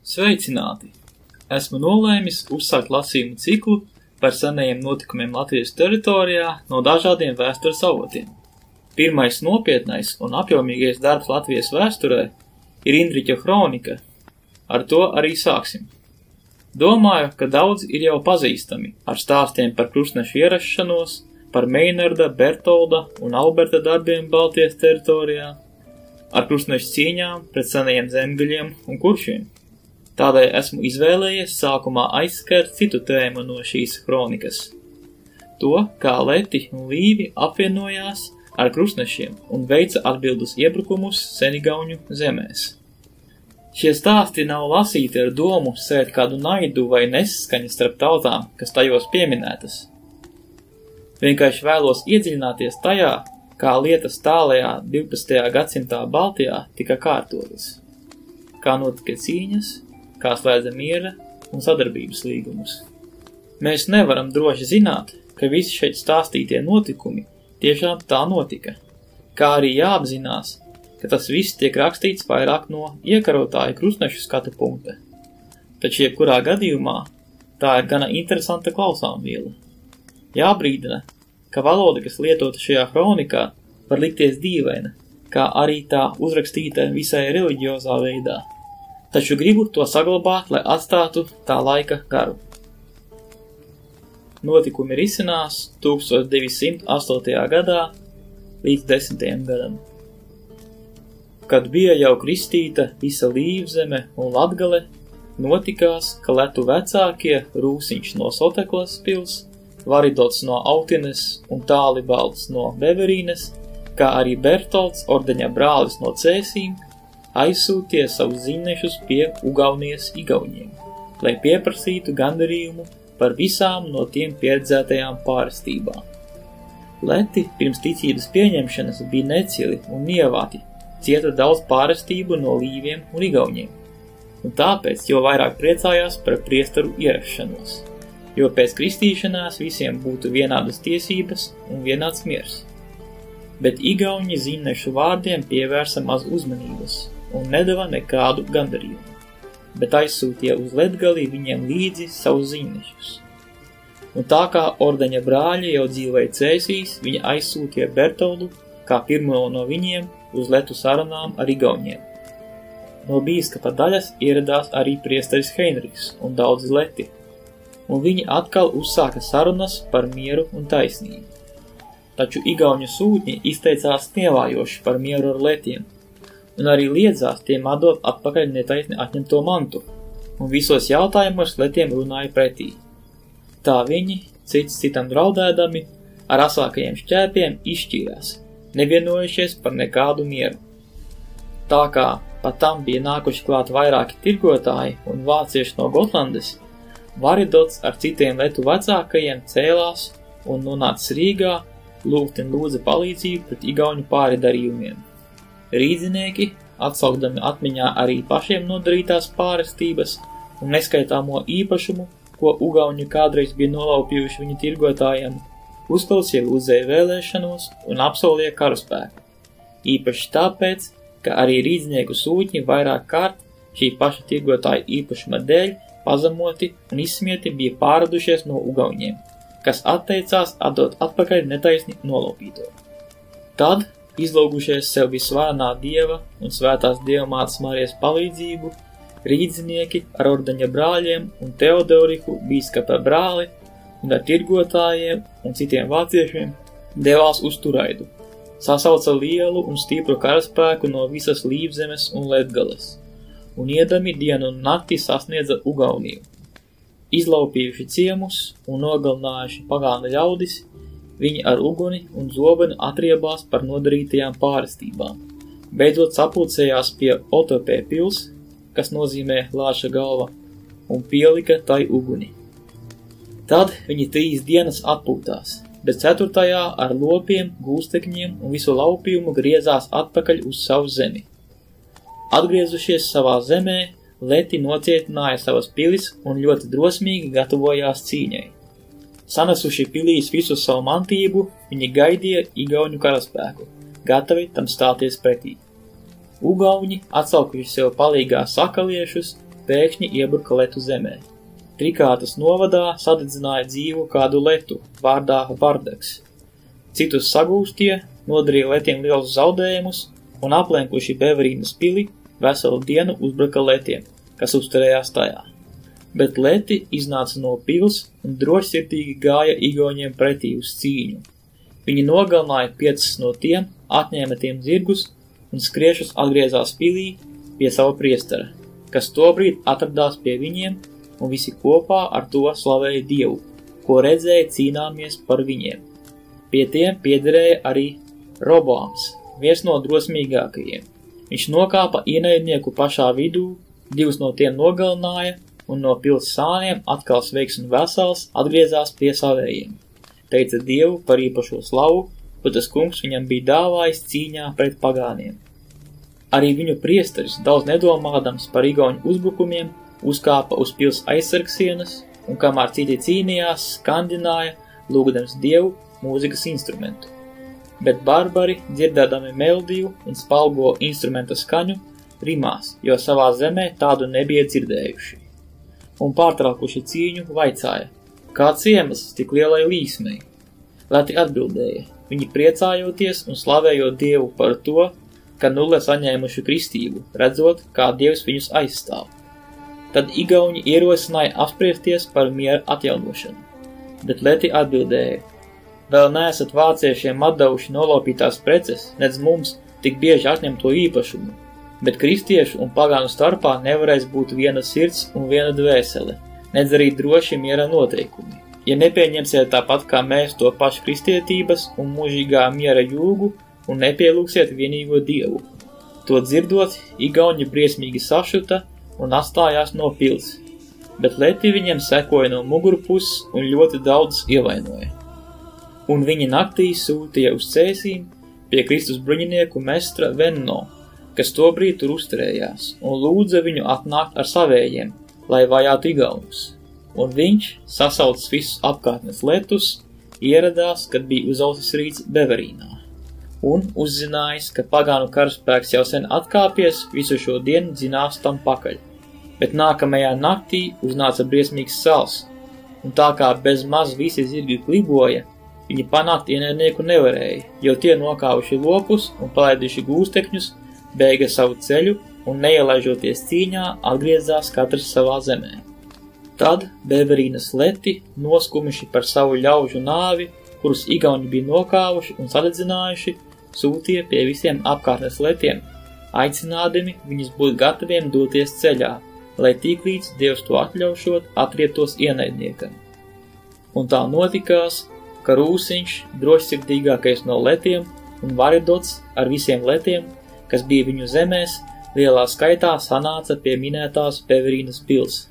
Sveicināti! Esmu nolēmis uzsākt lasījumu ciklu par senajiem notikumiem Latvijas teritorijā no dažādiem vēstures avotiem. Pirmais nopietnais un apjomīgais darbs Latvijas vēsturē ir Indriķa kronika. Ar to arī sāksim. Domāju, ka daudzi ir jau pazīstami ar stāstiem par krustnešu ierašanos, par Meinarda, Bertolda un Alberta darbiem Baltijas teritorijā, ar krustnešu cīņām pret senajiem zemgaļiem un kuršiem. Tādēļ esmu izvēlējies sākumā aizskart citu tēmu no šīs kronikas. To, kā Leti un Līvi apvienojās ar krustnešiem un veica atbildus iebrukumus Senigauņu zemēs. Šie stāsti nav lasīti ar domu sēt kādu naidu vai nesaskaņu starp tautām, kas tajos pieminētas. Vienkārši vēlos iedziļināties tajā, kā lietas tālajā 12. gadsimtā Baltijā tika kārtotas, kā notika cīņas, kā slēdza miera un sadarbības līgumus. Mēs nevaram droši zināt, ka visi šeit stāstītie notikumi tiešām tā notika, kā arī jāapzinās, ka tas viss tiek rakstīts vairāk no iekarotāju krustnešu skatu punkta. Taču jebkurā gadījumā tā ir gana interesanta klausāmviela. Jābrīdina, ka valoda, kas lietota šajā kronikā, var likties dīvaina, kā arī tā uzrakstīta visai reliģiozā veidā. Taču gribu to saglabāt, lai atstātu tā laika garu. Notikumi risinās 1208. gadā līdz 10. gadam. Kad bija jau kristīta visa Līvzeme un Latgale, notikās, ka Letu vecākie Rūsiņš no Soteklas pils, Varidots no Autines un Tālibalds no Beverīnes, kā arī Bertolds, ordeņa brālis no Cēsīm, aizsūtīja savus ziņnešus pie Ugaunies igauņiem, lai pieprasītu gandarījumu par visām no tiem pieredzētajām pārestībām. Leti pirms ticības pieņemšanas bija necili un nievāti, cieta daudz pārestību no līviem un igauņiem, un tāpēc jau vairāk priecājās par priesteru ierašanos, jo pēc kristīšanās visiem būtu vienādas tiesības un vienāds miers. Bet igauņi ziņnešu vārdiem pievērsa maz uzmanības un nedeva nekādu gandarījumu, bet aizsūtīja uz Latgali viņiem līdzi savus ziņnešus. Un tā kā ordeņa brāļi jau dzīvēja Cēsīs, viņa aizsūtīja Bertoldu kā pirmo no viņiem uz Letu sarunām ar igauņiem. No bīskapa daļas ieradās arī priesteris Heinrichs un daudzi Leti, un viņi atkal uzsāka sarunas par mieru un taisnību. Taču igauņu sūtņi izteicās nievājoši par mieru ar Letiem, un arī liedzās tiem atdot atpakaļ netaisni atņemto mantu, un visos jautājumos Letiem runāja pretī. Tā viņi, cits citam draudēdami, ar asākajiem šķēpiem izšķīrās, nevienojušies par nekādu mieru. Tā kā pat tam bija nākuši klāt vairāki tirgotāji un vācieši no Gotlandes, Varidots ar citiem Letu vecākajiem cēlās un nonāca Rīgā, lūgt un lūdza palīdzību pret igauņu pāridarījumiem. Rīdzinieki, atsaukdami atmiņā arī pašiem nodarītās pārestības un neskaitāmo īpašumu, ko ugauņi kādreiz bija nolaupījuši viņu tirgotājiem, uzklausīja lūdzēja vēlēšanos un apsolīja karaspēku. Īpaši tāpēc, ka arī rīdzinieku sūtņi vairāk kārt šī paša tirgotāja īpašuma dēļ pazemoti un izsmieti bija pārradušies no ugauņiem, kas atteicās atdot atpakaļ netaisni nolaupīto. Tad, izlūgušies sev visvarenā Dieva un svētās Dievmātes Marijas palīdzību, rīdzinieki ar ordeņa brāļiem un Teodoriku bīskapa brāli un ar tirgotājiem un citiem vāciešiem devās uz Turaidu, sasauca lielu un stipru karaspēku no visas Līvzemes un Latgales, un iedami dienu un nakti sasniedza Ugauniju. Izlaupījuši ciemus un nogalinājuši pagānu ļaudis, viņi ar uguni un zobenu atriebās par nodarītajām pārestībām. Beidzot sapulcējās pie Otopē pils, kas nozīmē lāča galva, un pielika tai uguni. Tad viņi 3 dienas atpūtās, bet 4. ar lopiem, gūstekņiem un visu laupījumu griezās atpakaļ uz savu zemi. Atgriezušies savā zemē, Leti nocietināja savas pilis un ļoti drosmīgi gatavojās cīņai. Sanesuši pilīs visu savu mantību, viņi gaidīja igauņu karaspēku, gatavi tam stāties pretī. Ugauņi, atsaukuši sev palīgā sakaliešus, pēkšņi iebruka letu zemē. Trikārtas novadā sadedzināja dzīvu kādu letu, vārdā Vardeks. Citus sagūstie, nodarīja letiem lielus zaudējumus un aplenkuši Beverīnas pili, veselu dienu uzbruka letiem, kas uzturējās tajā. Bet leti iznāca no pils un drošsirdīgi gāja igauņiem pretī uz cīņu. Viņi nogalināja 5 no tiem, atņēma tiem zirgus un skriešus atgriezās pilī pie sava priestera, kas tobrīd atradās pie viņiem, un visi kopā ar to slavēja Dievu, ko redzēja cīnāmies par viņiem. Pie tiem piederēja arī Roboams, viens no drosmīgākajiem. Viņš nokāpa ienaidnieku pašā vidū, 2 no tiem nogalināja, un no pils sāniem atkal sveiks un vesels atgriezās pie savējiem. Teica Dievu par īpašo slavu, ko tas kungs viņam bija dāvājis cīņā pret pagāniem. Arī viņu priesteris, daudz nedomādams par igauņu uzbrukumiem, uzkāpa uz pils aizsargsienas, un kamēr citi cīnījās, skandināja, lūgdams Dievu mūzikas instrumentu. Bet barbari, dzirdēdami melodiju un spalgo instrumenta skaņu, rimās, jo savā zemē tādu nebija dzirdējuši. Un pārtraukuši cīņu, vaicāja, kāds iemesls tik lielai līsmei? Leti atbildēja, viņi priecājoties un slavējot Dievu par to, ka nulle saņēmuši kristību, redzot, kā Dievs viņus aizstāv. Tad igauņi ierosināja apspriesties par miera atjaunošanu. Bet Leti atbildēja, vēl neesat vāciešiem atdevuši nolopītās preces, nedz mums tik bieži atņemto īpašumu, bet kristiešu un pagānu starpā nevarēs būt viena sirds un viena dvēsele, nedz arī droši miera noteikumi. Ja nepieņemsiet tāpat kā mēs to pašu kristietības un mūžīgā miera jūgu un nepielūksiet vienīgo Dievu. To dzirdot, igauņi briesmīgi sašuta un atstājās no pils, bet Leti viņiem sekoja no mugurpuses un ļoti daudz ievainoja. Un viņi naktī sūtīja uz cēsīm pie Kristus bruņinieku mestra Venno, kas tobrīd tur uzturējās, un lūdza viņu atnākt ar savējiem, lai vajātu igauņus. Un viņš, sasaucis visus apkārtnes letus, ieradās, kad bija uzausis rīts Beverīnā. Un uzzinājis, ka pagānu karaspēks jau sen atkāpies, visu šo dienu dzinās tam pakaļ. Bet nākamajā naktī uznāca briesmīgs sals, un tā kā bez maz visi zirgi kliboja, viņi panākt ienaidnieku nevarēja, jo tie nokāvuši lopus un palaiduši gūstekņus, beiga savu ceļu un neielaižoties cīņā atgriezās katrs savā zemē. Tad Beverīnas leti, noskumuši par savu ļaužu nāvi, kurus igauņi bija nokāvuši un sadedzinājuši, sūtīja pie visiem apkārtnes letiem, aicinādami viņus būt gataviem doties ceļā, lai tiklīdz Dievs to atļaušot atrietos ienaidniekam. Un tā notikās, ka Rūsiņš, drošsirdīgākais no letiem, un Varidots ar visiem letiem, kas bija viņu zemēs, lielā skaitā sanāca pie minētās Beverīnas pils.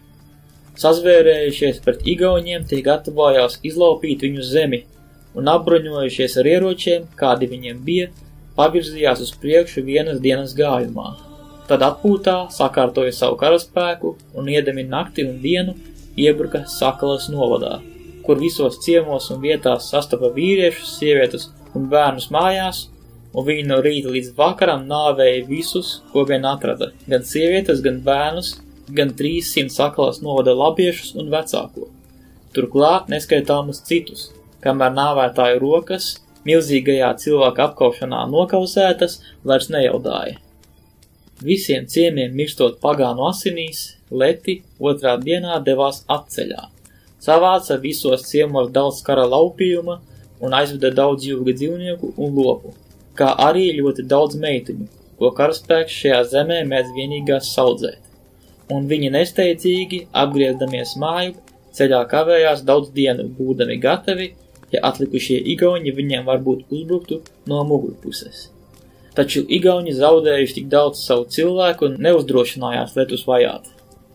Sazvērējušies pret igauņiem, tie gatavojās izlaupīt viņu zemi, un apbruņojušies ar ieročiem, kādi viņiem bija, pavirzījās uz priekšu vienas dienas gājumā. Tad atpūtā sakārtoja savu karaspēku un iedami nakti un dienu iebruka Sakalas novadā, kur visos ciemos un vietās sastapa vīriešus, sievietes un bērnus mājās, un viņi no rīta līdz vakaram nāvēja visus, ko vien atrada, gan sievietes, gan bērnus, gan 300 Sakalas novada labiešus un vecāko. Turklāt neskaitāmus citus, kamēr nāvētāju rokas, milzīgajā cilvēka apkaušanā nokausētas, vairs nejaudāja. Visiem ciemiem mirstot pagānu asinīs, Leti otrā dienā devās atceļā. Savāca visos ciemos daudz kara laupījuma un aizveda daudz jūga dzīvnieku un lopu, kā arī ļoti daudz meitiņu, ko karaspēks šajā zemē mēdz vienīgās saudzēt. Un viņi nesteidzīgi, apgriezdamies māju, ceļā kavējās daudz dienu, būdami gatavi, ja atlikušie igauņi viņiem varbūt uzbruktu no mugurpuses. Taču igauņi zaudējuši tik daudz savu cilvēku un neuzdrošinājās letus vajāt,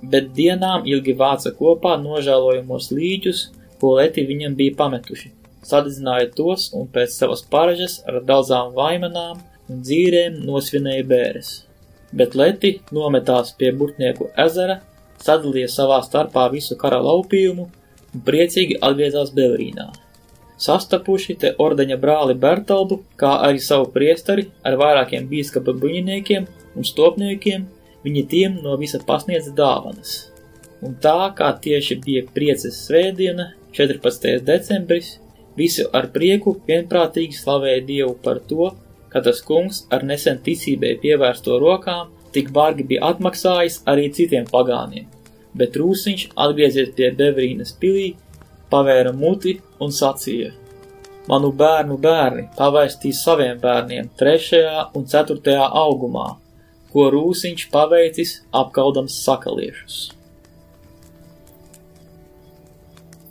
bet dienām ilgi vāca kopā nožēlojamos līķus, ko leti viņam bija pametuši, sadedzināja tos un pēc savas paražas ar daudzām vaimanām un dzīrēm nosvinēja bēres. Bet leti nometās pie Burtnieku ezera, sadalīja savā starpā visu kara laupījumu un priecīgi atgriezās Beverīnā. Sastapuši te ordeņa brāli Bertaldu, kā arī savu priestari ar vairākiem bīskapa buņiniekiem un stopniekiem, viņi tiem no visa pasniedz dāvanas. Un tā, kā tieši bija prieces svētdiena, 14. decembris, visi ar prieku vienprātīgi slavēja Dievu par to, ka tas kungs ar nesen ticībai pievērsto rokām tik bargi bija atmaksājis arī citiem pagāniem, bet Rūsiņš, atgriezies pie Bevrīnas pilī, pavēra muti un sacīja: Manu bērnu bērni pavēstīs saviem bērniem 3. un 4. augumā, ko Rūsiņš paveicis apkaudams sakaliešus.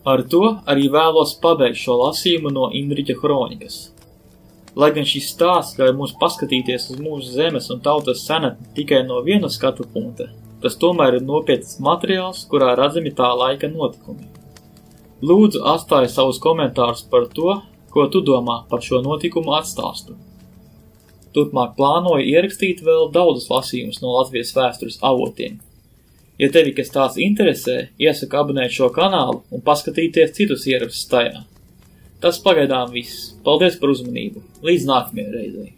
Ar to arī vēlos pabeigt šo lasījumu no Indriķa kronikas. Lai gan šis stāsts ļauj mums paskatīties uz mūsu zemes un tautas senatni tikai no viena skatu punkta, tas tomēr ir nopietns materiāls, kurā redzami tā laika notikumi. Lūdzu, atstāj savus komentārus par to, ko tu domā par šo notikumu atstāstu. Turpmāk plānoju ierakstīt vēl daudzus lasījumus no Latvijas vēstures avotiem. Ja tevi kas tāds interesē, iesaku abonēt šo kanālu un paskatīties citus ierakstus tajā. Tas pagaidām viss. Paldies par uzmanību. Līdz nākamajai reizei.